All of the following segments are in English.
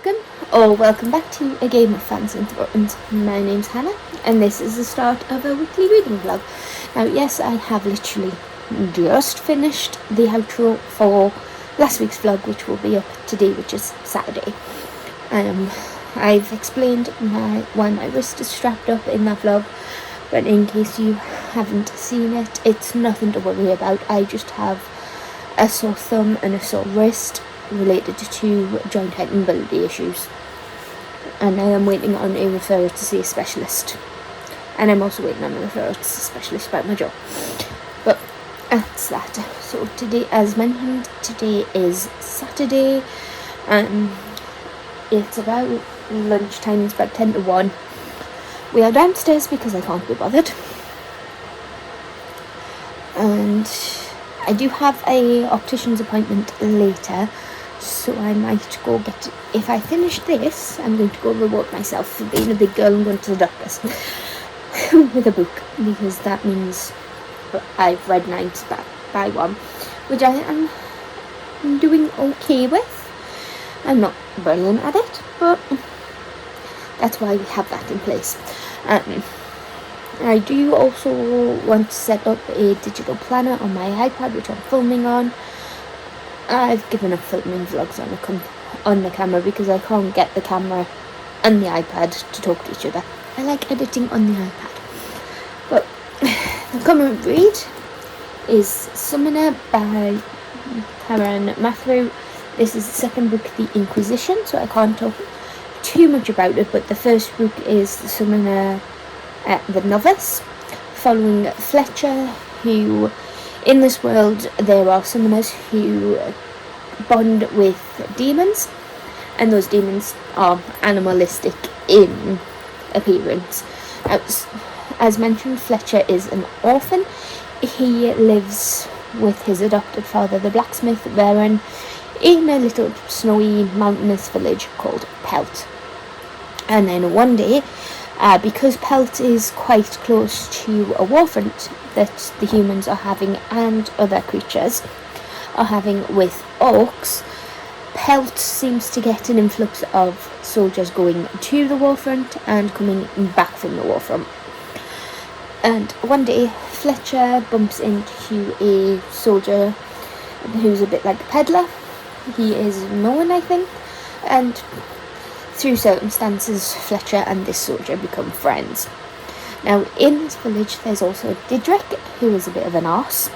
welcome or welcome back to a game of Fans and Thrones. My name's Hannah and this is the start of a weekly reading vlog. Now yes, I have literally just finished the outro for last week's vlog, which will be up today, which is Saturday. I've explained why my wrist is strapped up in that vlog, but in case you haven't seen it, it's nothing to worry about. I just have a sore thumb and a sore wrist related to joint height and mobility issues, and I am waiting on a referral to see a specialist, and I'm also waiting on a referral to see a specialist about my jaw. But that's that. So today, as mentioned, today is Saturday and it's about lunchtime. It's about 10 to 1. We are downstairs because I can't be bothered, and I do have a optician's appointment later, so I might go get it. If I finish this, I'm going to go reward myself for being a big girl and going to the doctor's with a book, because that means I've read 9 by 1, which I am doing okay with. I'm not brilliant at it, but that's why we have that in place. I do also want to set up a digital planner on my iPad, which I'm filming on. I've given up filming vlogs on the camera because I can't get the camera and the iPad to talk to each other. I like editing on the iPad. But the current read is Summoner by Karen Matthew. This is the second book, The Inquisition, so I can't talk too much about it, but the first book is The Summoner, the Novice, following Fletcher, who, in this world, there are summoners who bond with demons, and those demons are animalistic in appearance. As mentioned, Fletcher is an orphan. He lives with his adopted father, the blacksmith Baron, in a little snowy mountainous village called Pelt. And then one day, because Pelt is quite close to a warfront that the humans are having and other creatures are having with orcs, Pelt seems to get an influx of soldiers going to the warfront and coming back from the warfront. And one day, Fletcher bumps into a soldier who's a bit like a peddler. He is known, I think, and through circumstances, Fletcher and this soldier become friends. Now, in this village, there's also Didrik, who is a bit of an arse,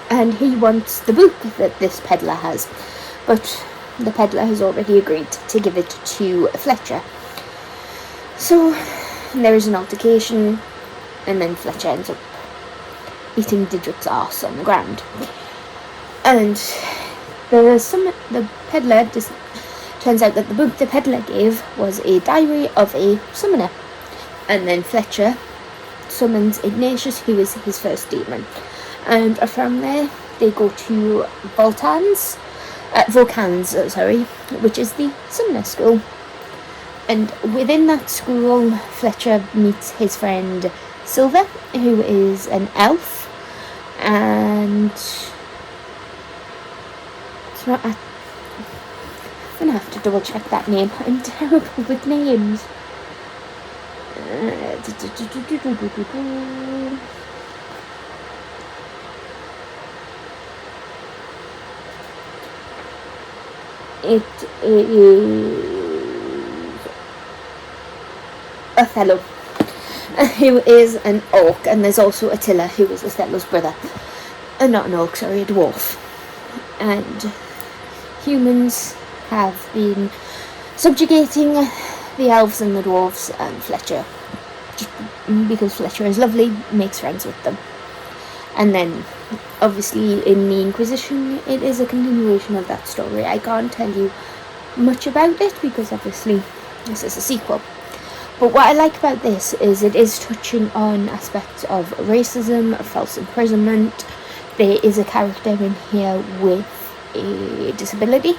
and he wants the book that this peddler has, but the peddler has already agreed to give it to Fletcher. So, there is an altercation, and then Fletcher ends up eating Didrik's arse on the ground. And the peddler turns out that the book the peddler gave was a diary of a summoner, and then Fletcher summons Ignatius, who is his first demon, and from there they go to Vulcans, which is the summoner school. And within that school, Fletcher meets his friend Silver, who is an elf, and it's not. I'm gonna have to double check that name. I'm terrible with names. It is Othello, who is an orc, and there's also Attila, who is Othello's brother. Not an orc, sorry, a dwarf. And humans have been subjugating the elves and the dwarves, and Fletcher, just because Fletcher is lovely, makes friends with them. And then, obviously, in the Inquisition, it is a continuation of that story. I can't tell you much about it because, obviously, this is a sequel. But what I like about this is it is touching on aspects of racism, false imprisonment. There is a character in here with a disability,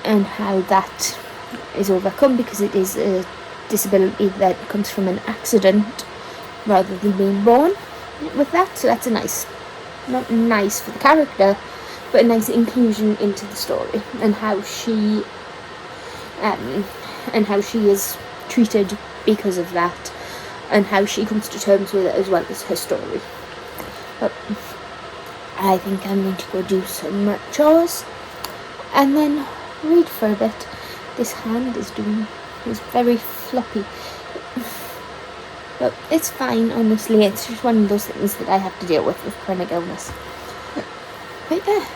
and how that is overcome, because it is a disability that comes from an accident rather than being born with that. So that's a nice, not nice for the character, but a nice inclusion into the story, and how she and how she is treated because of that, and how she comes to terms with it, as well as her story. But I think I'm going to go do some chores and then read for a bit. This hand is very floppy. But it's fine, honestly. It's just one of those things that I have to deal with chronic illness. But yeah.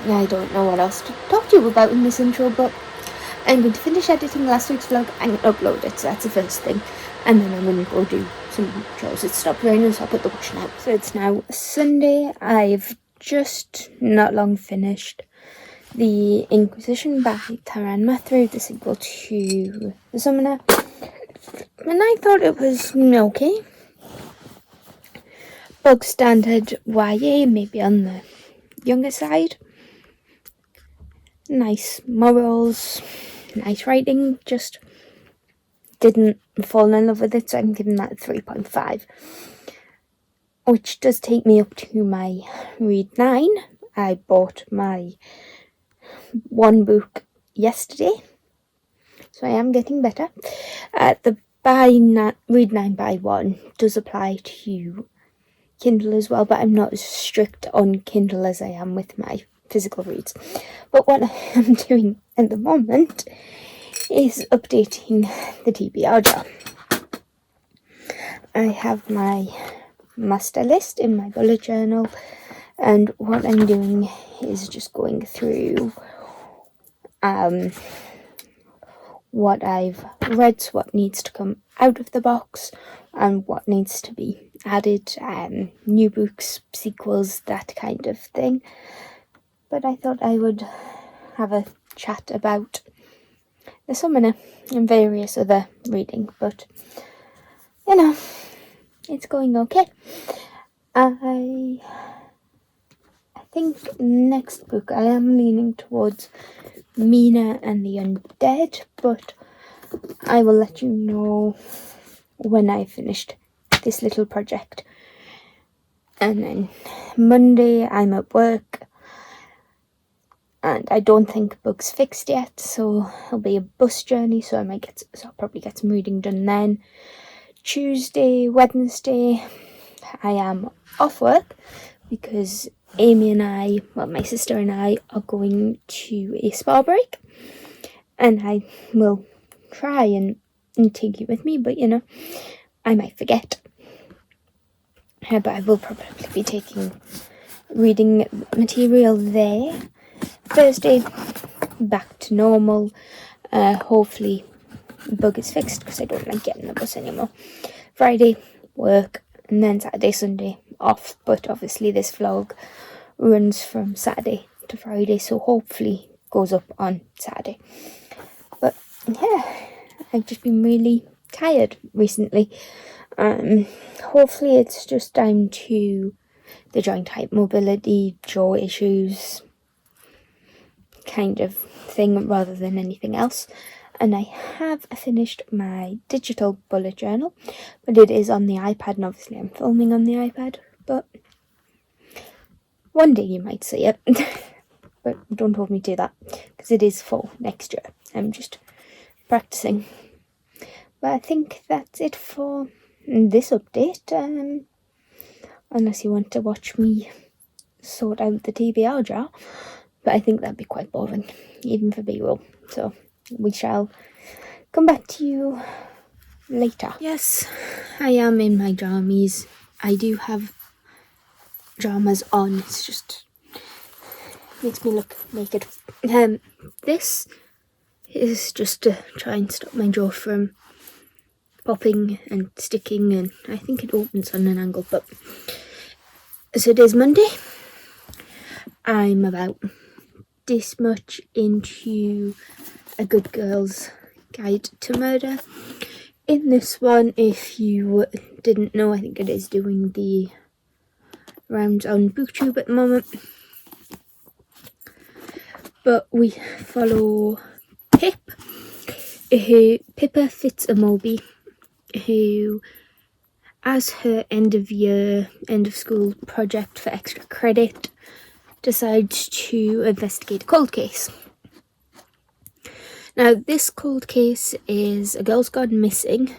I don't know what else to talk to you about in this intro, but I'm going to finish editing last week's vlog and upload it, so that's the first thing. And then I'm going to go do some chores. It stopped raining, so I'll put the washing out. So it's now Sunday. I've just not long finished The Inquisition by Taran Mathru, the sequel to The Summoner. And I thought it was okay. Bog standard YA, maybe on the younger side. Nice morals, nice writing, just didn't fall in love with it, so I'm giving that 3.5. Which does take me up to my read 9. I bought my one book yesterday, so I am getting better. The read 9 by 1 does apply to Kindle as well, but I'm not as strict on Kindle as I am with my physical reads. But what I am doing at the moment is updating the TBR jar. I have my master list in my bullet journal, and what I'm doing is just going through what I've read, so what needs to come out of the box and what needs to be added, new books, sequels, that kind of thing. But I thought I would have a chat about The Summoner and various other reading, but you know, it's going okay. I think next book I am leaning towards Mina and the Undead, but I will let you know when I finished this little project. And then Monday I'm at work, and I don't think book's fixed yet, so it'll be a bus journey, so I'll probably get some reading done then. Tuesday, Wednesday, I am off work because Amy and I, well, my sister and I, are going to a spa break, and I will try and take you with me, but you know, I might forget. But I will probably be taking reading material there. Thursday, back to normal. Hopefully bug is fixed because I don't like getting the bus anymore. Friday, work, and then Saturday, Sunday off, but obviously this vlog runs from Saturday to Friday, so hopefully goes up on Saturday. But yeah, I've just been really tired recently. Hopefully it's just down to the joint height mobility, jaw issues kind of thing rather than anything else. And I have finished my digital bullet journal, but it is on the iPad, and obviously I'm filming on the iPad, but one day you might see it. But don't hold me to that, because it is for next year. I'm just practicing. But I think that's it for this update, unless you want to watch me sort out the TBR jar, but I think that'd be quite boring, even for B-roll, so we shall come back to you later. Yes, I am in my jammies. I do have pajamas on, it's just makes me look naked. This is just to try and stop my jaw from popping and sticking, and I think it opens on an angle. But so it is Monday. I'm about this much into A Good Girl's Guide to Murder. In this one, if you didn't know, I think it is doing the rounds on BookTube at the moment. But we follow Pip, Pippa Fitz-Amobi, who, as her end of school project for extra credit, decides to investigate a cold case. Now, this cold case is a girl's gone missing,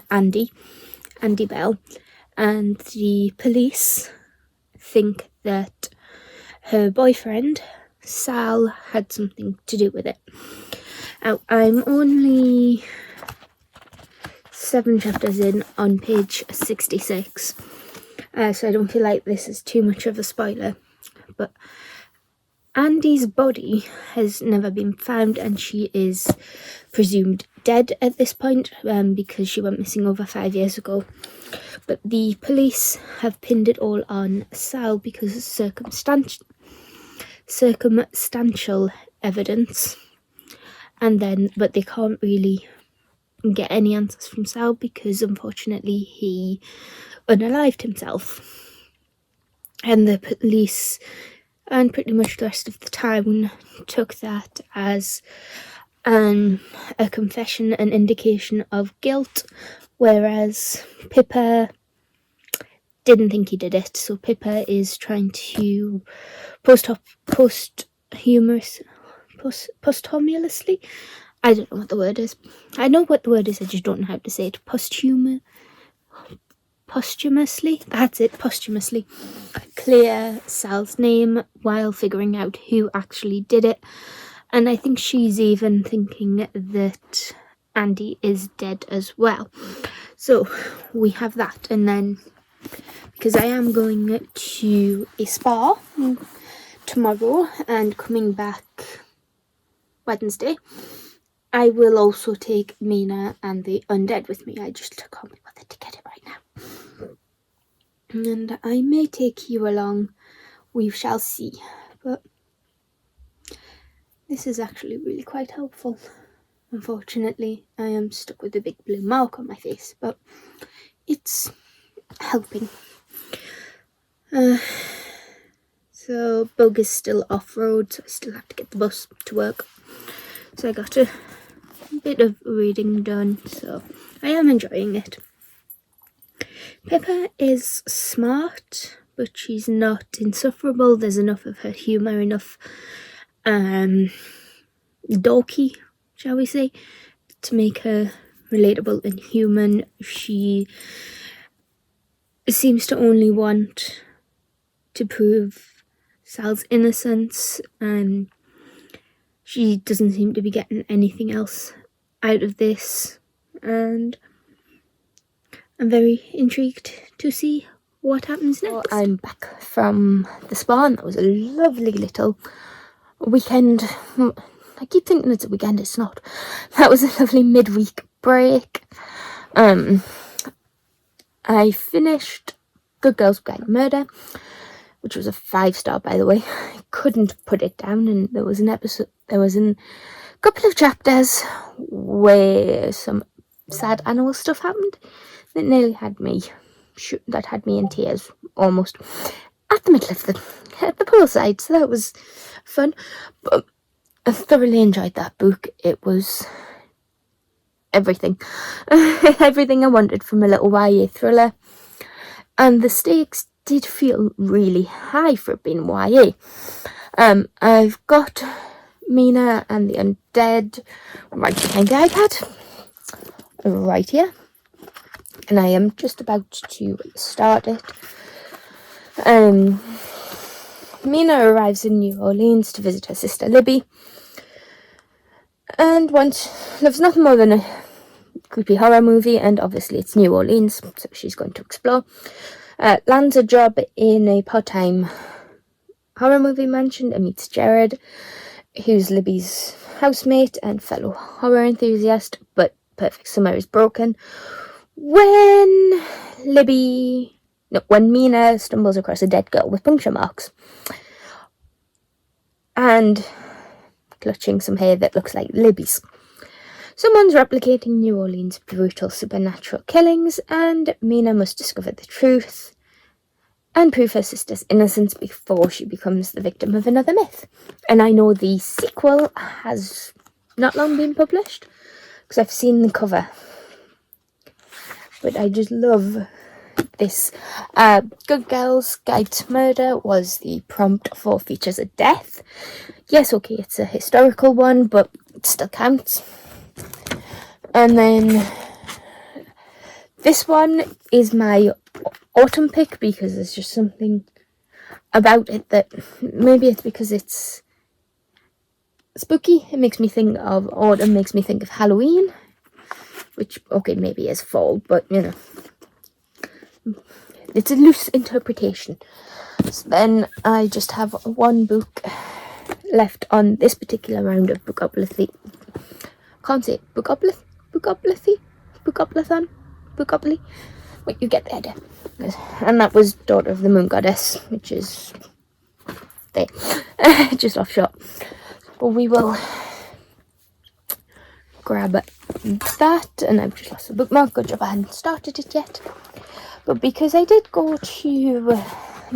Andy Bell, and the police think that her boyfriend, Sal, had something to do with it. Now, I'm only 7 chapters in on page 66, so I don't feel like this is too much of a spoiler, but Andy's body has never been found, and she is presumed dead at this point, because she went missing over 5 years ago. But the police have pinned it all on Sal because it's circumstantial evidence, but they can't really get any answers from Sal because unfortunately he unalived himself. And the police and pretty much the rest of the town took that as a confession, an indication of guilt, whereas Pippa didn't think he did it. So Pippa is trying to posthumously, I don't know what the word is. I know what the word is, I just don't know how to say it. Posthumously, that's it, posthumously clear Sal's name while figuring out who actually did it. And I think she's even thinking that Andy is dead as well. So we have that, and then because I am going to a spa tomorrow and coming back Wednesday, I will also take Mina and the undead with me. I just can't be bothered to get it right now. And I may take you along, we shall see. But this is actually really quite helpful. Unfortunately, I am stuck with a big blue mark on my face, but it's helping. So Bug is still off-road, so I still have to get the bus to work. So I got a bit of reading done, so I am enjoying it. Pippa is smart, but she's not insufferable. There's enough of her humour, enough dorky, shall we say, to make her relatable and human. She seems to only want to prove Sal's innocence, and she doesn't seem to be getting anything else out of this, and I'm very intrigued to see what happens next. Well, I'm back from the spa, and that was a lovely little weekend. I keep thinking it's a weekend, it's not. That was a lovely midweek break. I finished Good Girls Guide to Murder, which was a 5-star, by the way. I couldn't put it down, and there was a couple of chapters where some sad animal stuff happened that nearly had me in tears, almost, at the middle of the poolside, so that was fun. But I thoroughly enjoyed that book. It was everything. Everything I wanted from a little YA thriller. And the stakes did feel really high for it being YA. I've got Mina and the Undead right behind the iPad, right here. And I am just about to start it. Mina arrives in New Orleans to visit her sister Libby, and loves nothing more than a creepy horror movie, and obviously it's New Orleans, so she's going to explore. Lands a job in a part-time horror movie mansion and meets Jared, who's Libby's housemate and fellow horror enthusiast, but perfect summer is broken when Mina stumbles across a dead girl with puncture marks and clutching some hair that looks like Libby's. Someone's replicating New Orleans' brutal supernatural killings, and Mina must discover the truth and prove her sister's innocence before she becomes the victim of another myth. And I know the sequel has not long been published, because I've seen the cover. But I just love this. Good Girls Guide to Murder was the prompt for Features of Death. Yes, okay, it's a historical one, but it still counts. And then this one is my autumn pick because there's just something about it that, maybe it's because it's spooky, it makes me think of autumn, makes me think of Halloween, which, okay, maybe is fall, but you know, it's a loose interpretation. So then I just have one book left on this particular round of Bookoplathon. Can't say it. Bookoplathon, but you get the idea. And that was Daughter of the Moon Goddess, which is there, just offshore. But we will grab that, and I've just lost the bookmark. Good job I hadn't started it yet. But because I did go to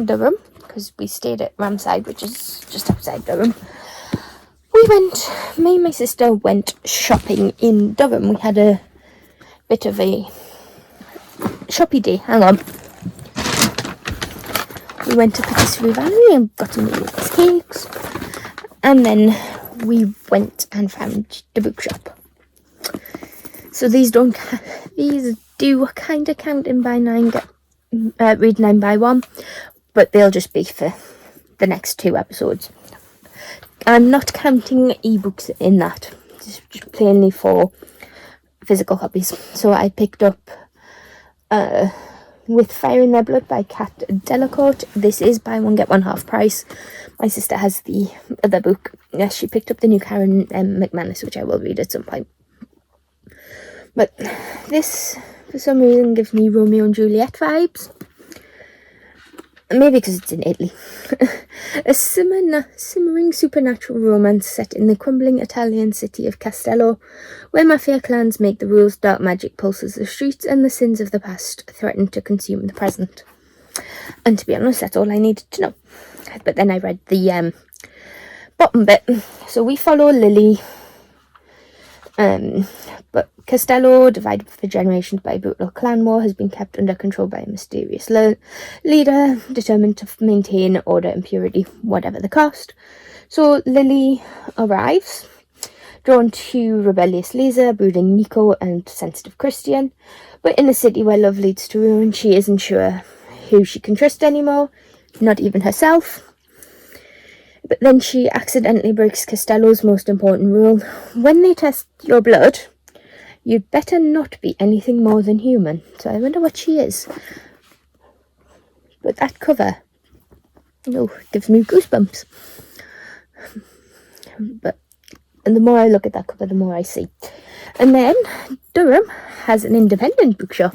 Durham, because we stayed at Ramside, which is just outside Durham, me and my sister went shopping in Durham. We had a bit of a shoppy day. Hang on. We went to Patisserie Valley and got some delicious cakes, and then we went and found the bookshop. So these do kind of count in by 9, read 9 by 1, but they'll just be for the next 2 episodes. I'm not counting ebooks in that, just plainly for physical copies. So I picked up With Fire in Their Blood by Kat Delacourt. This is buy one get one half price. My sister has the other book. Yes, she picked up the new Karen McManus, which I will read at some point. But this, for some reason, gives me Romeo and Juliet vibes. Maybe because it's in Italy. A simmering supernatural romance set in the crumbling Italian city of Castello, where mafia clans make the rules, dark magic pulses the streets, and the sins of the past threaten to consume the present. And to be honest, that's all I needed to know. But then I read the bottom bit. So we follow Lily, but Castello, divided for generations by brutal clan war, has been kept under control by a mysterious leader determined to maintain order and purity, whatever the cost. So Lily arrives, drawn to rebellious Lisa, brooding Nico, and sensitive Christian. But in a city where love leads to ruin, she isn't sure who she can trust anymore, not even herself. But then she accidentally breaks Castello's most important rule. When they test your blood, you'd better not be anything more than human. So I wonder what she is. But that cover, gives me goosebumps. And the more I look at that cover, the more I see. And then Durham has an independent bookshop.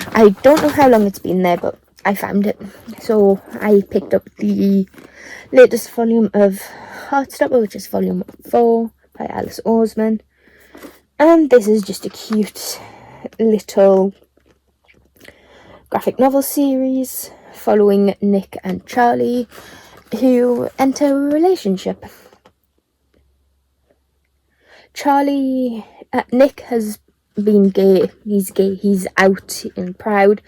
I don't know how long it's been there, but I found it. So I picked up the latest volume of Heartstopper, which is volume 4 by Alice Oseman. And this is just a cute little graphic novel series following Nick and Charlie, who enter a relationship. Nick has been gay. He's out and proud.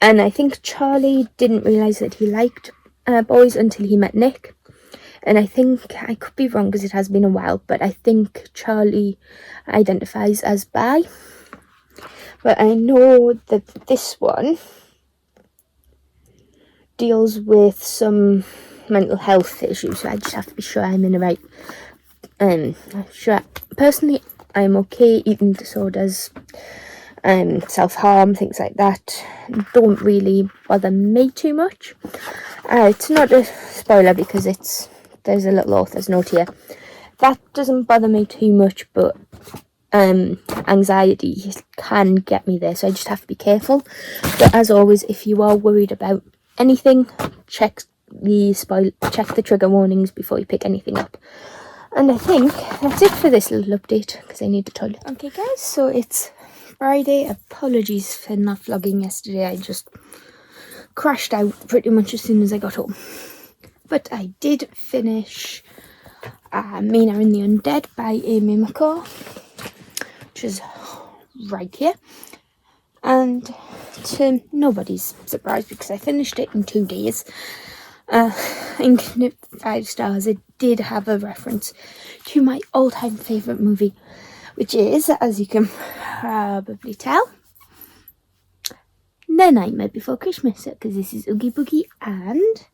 And I think Charlie didn't realise that he liked boys until he met Nick. And I think, I could be wrong because it has been a while, but I think Charlie identifies as bi. But I know that this one deals with some mental health issues, so I just have to be sure I'm in the right... Personally, I'm okay. Eating disorders, self-harm, things like that don't really bother me too much. It's not a spoiler because there's a little author's note here. That doesn't bother me too much, but anxiety can get me there, so I just have to be careful. But as always, if you are worried about anything, check the trigger warnings before you pick anything up. And I think that's it for this little update, because I need the toilet. Okay guys, so it's Friday. Apologies for not vlogging yesterday. I just crashed out pretty much as soon as I got home. But I did finish Mina and the Undead by Amy McCall, which is right here. And to nobody's surprise, because I finished it in 2 days, And giving it 5 stars. It did have a reference to my all-time favourite movie, which is, as you can probably tell, The Nightmare Before Christmas, because this is Oogie Boogie and...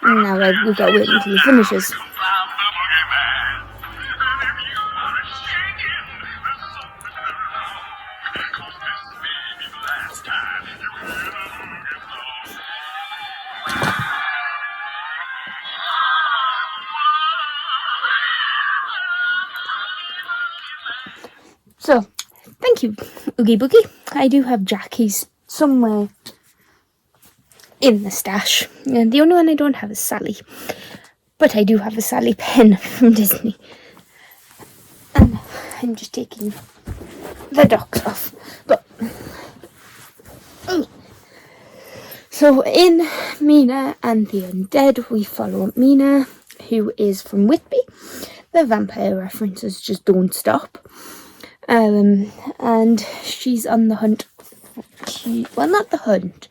now we go into the finishers. So, thank you, Oogie Boogie. I do have Jackie's somewhere in the stash. And the only one I don't have is Sally. But I do have a Sally pen from Disney. And I'm just taking the docs off. But so in Mina and the Undead, we follow Mina, who is from Whitby. The vampire references just don't stop. And she's on the hunt. Not the hunt.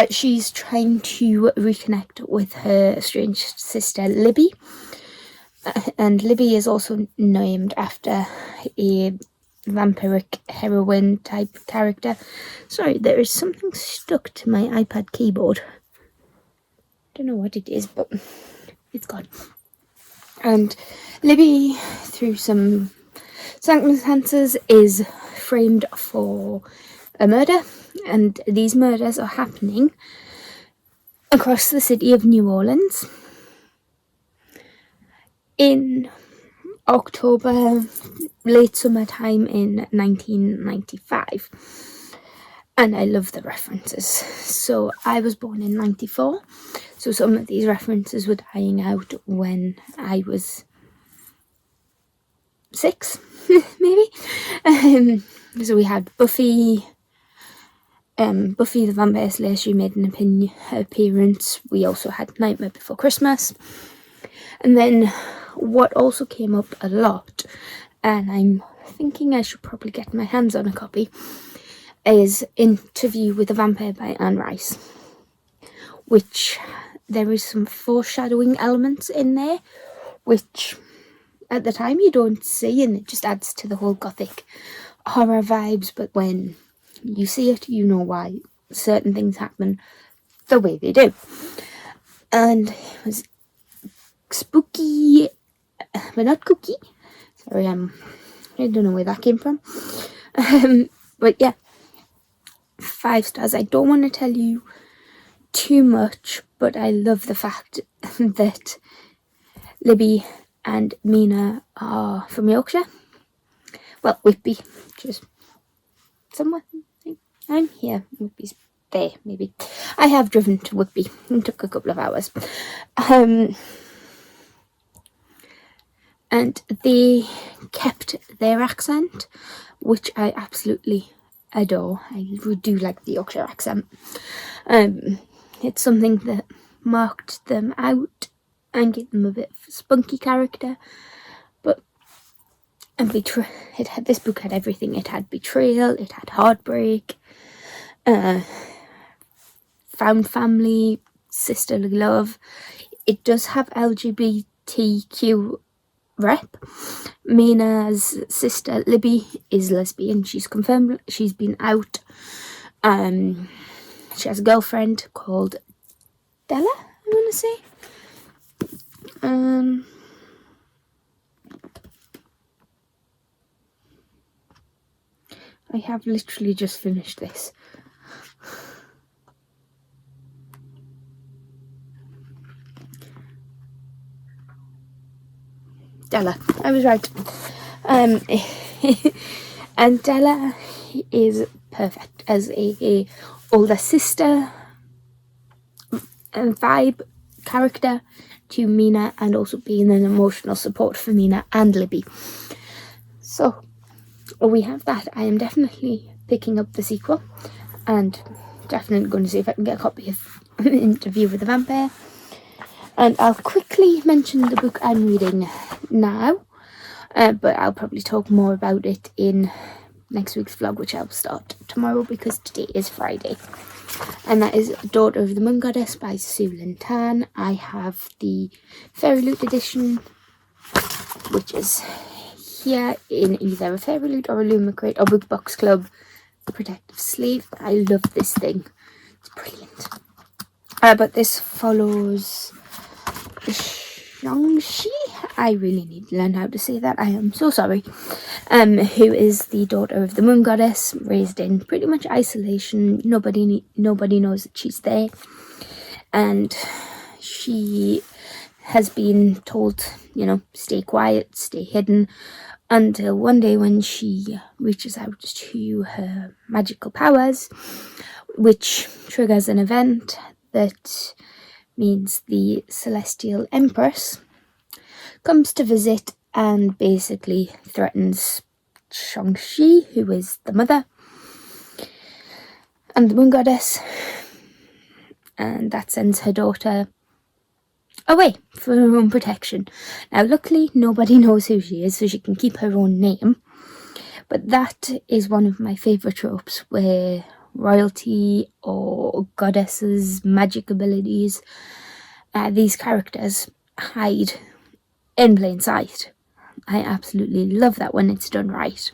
She's trying to reconnect with her estranged sister Libby. And Libby is also named after a vampiric heroine type character. Sorry, there is something stuck to my iPad keyboard. Don't know what it is, but it's gone. And Libby, through some circumstances, is framed for a murder, and these murders are happening across the city of New Orleans in October, late summertime in 1995. And I love the references. So I was born in 94, so some of these references were dying out when I was 6, maybe. So we had Buffy the Vampire Slayer. She made an appearance. We also had Nightmare Before Christmas. And then what also came up a lot, and I'm thinking I should probably get my hands on a copy, is Interview with a Vampire by Anne Rice, which there is some foreshadowing elements in there, which at the time you don't see, and it just adds to the whole gothic horror vibes, but when you see it, you know why certain things happen the way they do. And it was spooky, but not cookie. Sorry, I don't know where that came from. But yeah, 5 stars. I don't want to tell you too much, but I love the fact that Libby and Mina are from Yorkshire. Well, Whitby, just somewhere. I'm here. Whitby's there, maybe. I have driven to Whitby. It took a couple of hours. And they kept their accent, which I absolutely adore. I do like the Yorkshire accent. It's something that marked them out and gave them a bit of a spunky character. But this book had everything. It had betrayal, it had heartbreak, found family, sisterly love. It does have LGBTQ rep. Mina's sister Libby is lesbian. She's confirmed. She's been out. She has a girlfriend called Della, I want to say. I have literally just finished this. Della, I was right. And Della is perfect as a older sister vibe character to Mina, and also being an emotional support for Mina and Libby. So we have that. I am definitely picking up the sequel, and definitely going to see if I can get a copy of Interview with the Vampire. And I'll quickly mention the book I'm reading now, but I'll probably talk more about it in next week's vlog, which I'll start tomorrow because today is Friday. And that is Daughter of the Moon Goddess by Sue Lynn Tan. I have the Fairy Loot edition, which is here in either a Fairy Loot or a Lumicrate or Book Box Club protective sleeve. I love this thing. It's brilliant. But this follows Shang-Chi. I really need to learn how to say that. I am so sorry. Who is the daughter of the Moon Goddess, raised in pretty much isolation. Nobody knows that she's there, and she has been told, stay quiet, stay hidden, until one day when she reaches out to her magical powers, which triggers an event that means the Celestial Empress comes to visit and basically threatens Shang-Chi, who is the mother, and the Moon Goddess, and that sends her daughter away for her own protection. Now, luckily, nobody knows who she is, so she can keep her own name, but that is one of my favourite tropes, where royalty or goddesses' magic abilities, these characters hide in plain sight. I absolutely love that when it's done right.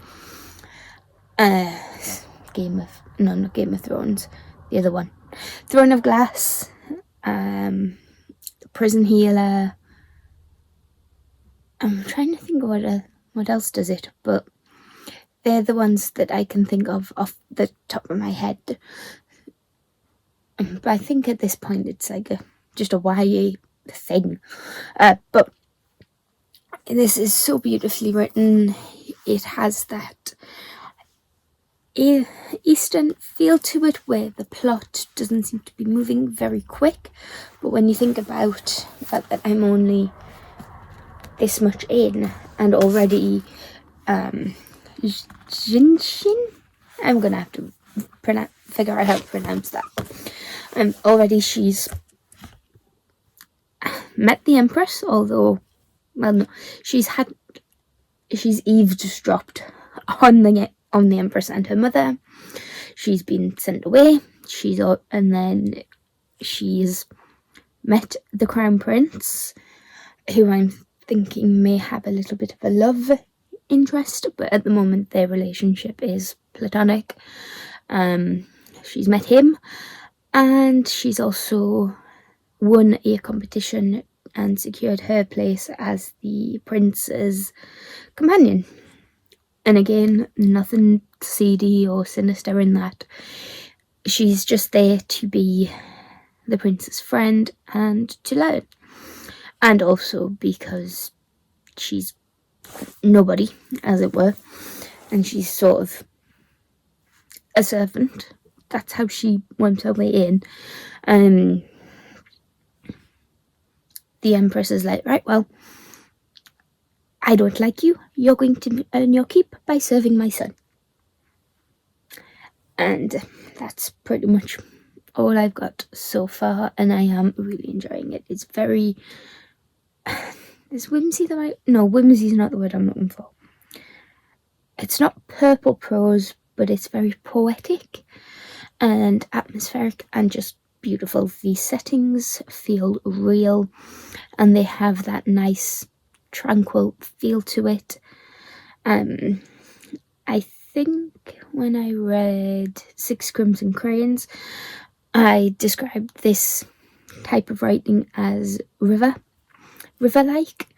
Not Game of Thrones, the other one, Throne of Glass, Prison Healer. I'm trying to think of what else does it, but they're the ones that I can think of off the top of my head. But I think at this point it's like just a YA thing. But this is so beautifully written. It has that Eastern feel to it, where the plot doesn't seem to be moving very quick. But when you think about the fact that I'm only this much in, and already Jinshin, I'm gonna have to figure out how to pronounce that. Already she's met the Empress, although, well, no, she's eavesdropped on the Empress and her mother. She's been sent away. And then she's met the Crown Prince, who I'm thinking may have a little bit of a love interest, but at the moment their relationship is platonic. She's met him, and she's also won a competition and secured her place as the prince's companion. And again, nothing seedy or sinister in that. She's just there to be the prince's friend and to learn. And also because she's nobody, as it were, and she's sort of a servant. That's how she went her way in. The Empress is like, right, well, I don't like you. You're going to earn your keep by serving my son. And that's pretty much all I've got so far, and I am really enjoying it. It's very... Is whimsy the right... No, whimsy is not the word I'm looking for. It's not purple prose, but it's very poetic and atmospheric and just beautiful. The settings feel real, and they have that nice tranquil feel to it. I think when I read Six Crimson Crayons, I described this type of writing as river-like,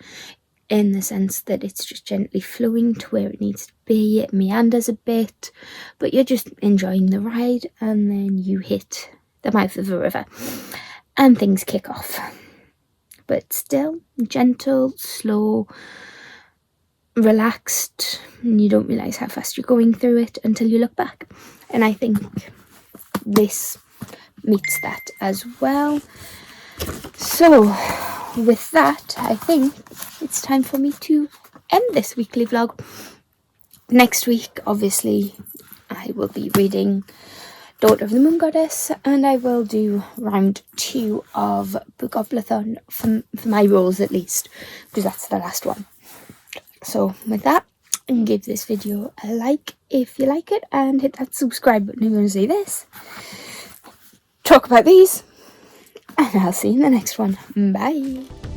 in the sense that it's just gently flowing to where it needs to be. It meanders a bit, but you're just enjoying the ride, and then you hit the mouth of the river and things kick off. But still gentle, slow, relaxed, and you don't realise how fast you're going through it until you look back. And I think this meets that as well. So with that, I think it's time for me to end this weekly vlog. Next week, obviously, I will be reading Daughter of the Moon Goddess, and I will do round 2 of Bookoplathon for my roles, at least, because that's the last one. So with that, and give this video a like if you like it, and hit that subscribe button if you want to see this. Talk about these, and I'll see you in the next one. Bye.